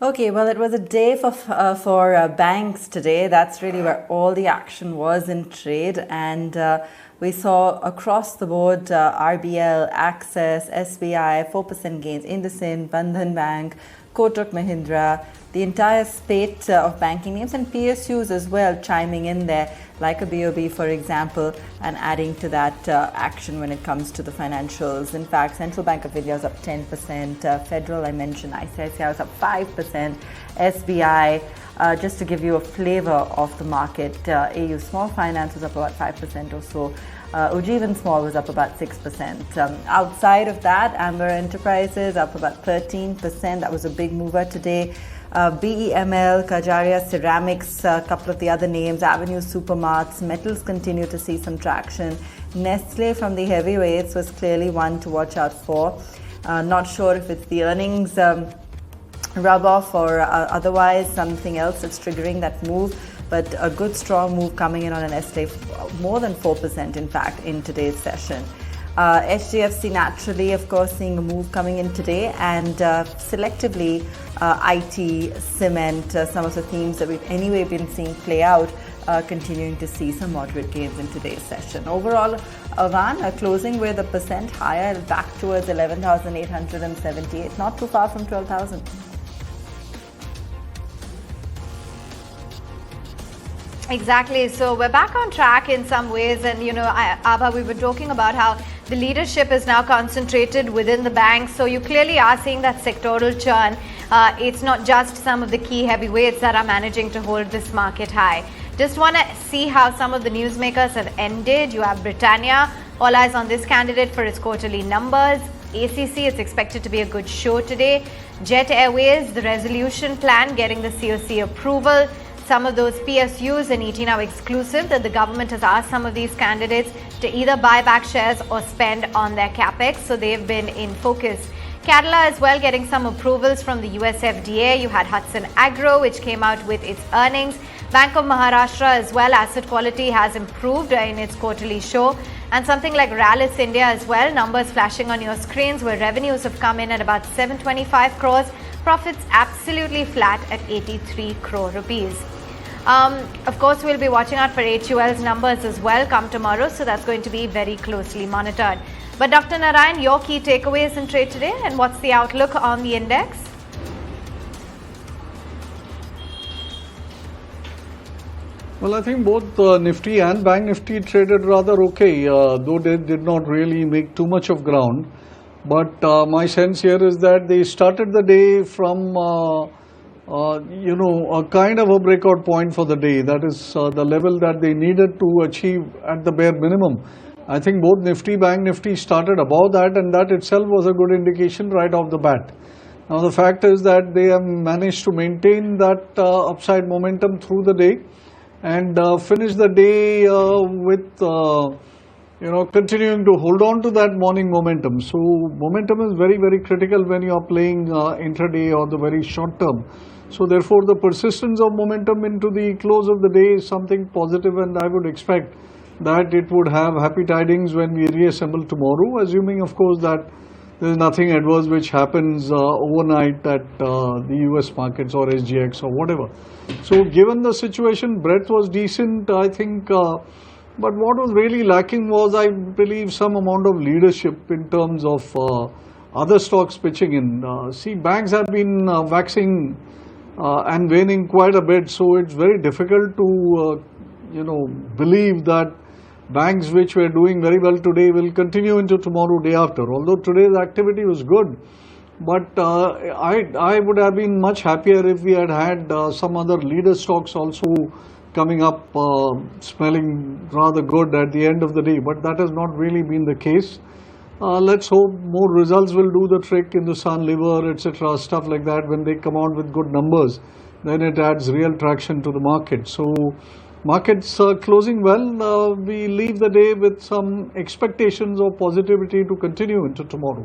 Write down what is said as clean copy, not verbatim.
Okay, well, it was a day for banks today. That's really where all the action was in trade, and we saw across the board RBL, Access, SBI, 4% gains, IndusInd, Bandhan Bank, Kotak Mahindra, the entire spate of banking names, and PSUs as well chiming in there, like a BOB, for example, and adding to that action when it comes to the financials. In fact, Central Bank of India was up 10%, Federal, I mentioned, ICICI was up 5%, SBI, just to give you a flavor of the market, AU Small Finance was up about 5% or so. Ujjivan Small was up about 6%. Outside of that, Amber Enterprises up about 13%. That was a big mover today. BEML, Kajaria Ceramics, a couple of the other names, Avenue Supermarts, metals continue to see some traction. Nestle from the heavyweights was clearly one to watch out for. Not sure if it's the earnings rub-off or otherwise something else that's triggering that move, but a good strong move coming in on an Nestle, more than 4% in fact in today's session. HDFC naturally, of course, seeing a move coming in today, and selectively IT, cement, some of the themes that we've anyway been seeing play out, continuing to see some moderate gains in today's session. Overall, Avan closing with 1% higher, back towards 11,878, not too far from 12,000. Exactly. So we're back on track in some ways, and Abha, we were talking about how the leadership is now concentrated within the bank. So you clearly are seeing that sectoral churn. It's not just some of the key heavyweights that are managing to hold this market high. Just want to see how some of the newsmakers have ended. You have Britannia, all eyes on this candidate for its quarterly numbers. ACC, it's expected to be a good show today. Jet Airways, the resolution plan getting the COC approval. Some of those PSUs and ET Now exclusive that the government has asked some of these candidates to either buy back shares or spend on their capex. So they've been in focus. Kerala as well getting some approvals from the US FDA. You had Hudson Agro, which came out with its earnings. Bank of Maharashtra as well, asset quality has improved in its quarterly show. And something like Rallies India as well, numbers flashing on your screens where revenues have come in at about 725 crores. Profits absolutely flat at 83 crore rupees. Of course, we'll be watching out for HUL's numbers as well come tomorrow, so that's going to be very closely monitored. But Dr. Narayan, your key takeaways in trade today, and what's the outlook on the index? Well, I think both Nifty and Bank Nifty traded rather okay, though they did not really make too much of ground. But my sense here is that they started the day from a kind of a breakout point for the day. That is the level that they needed to achieve at the bare minimum. I think both Nifty, Bank Nifty started above that, and that itself was a good indication right off the bat. Now the fact is that they have managed to maintain that upside momentum through the day and finish the day with continuing to hold on to that morning momentum. So momentum is very, very critical when you are playing intraday or the very short term. So therefore the persistence of momentum into the close of the day is something positive, and I would expect that it would have happy tidings when we reassemble tomorrow, assuming of course that there is nothing adverse which happens overnight at the US markets or SGX or whatever. So given the situation, breadth was decent, I think, but what was really lacking was, I believe, some amount of leadership in terms of other stocks pitching in. See, banks have been waxing and waning quite a bit, so it's very difficult to believe that banks which were doing very well today will continue into tomorrow, day after. Although today's activity was good, but I would have been much happier if we had had some other leader stocks also coming up smelling rather good at the end of the day, but that has not really been the case. Let's hope more results will do the trick. Hindustan Liver, etc., stuff like that. When they come out with good numbers, then it adds real traction to the market. So markets closing well, we leave the day with some expectations of positivity to continue into tomorrow.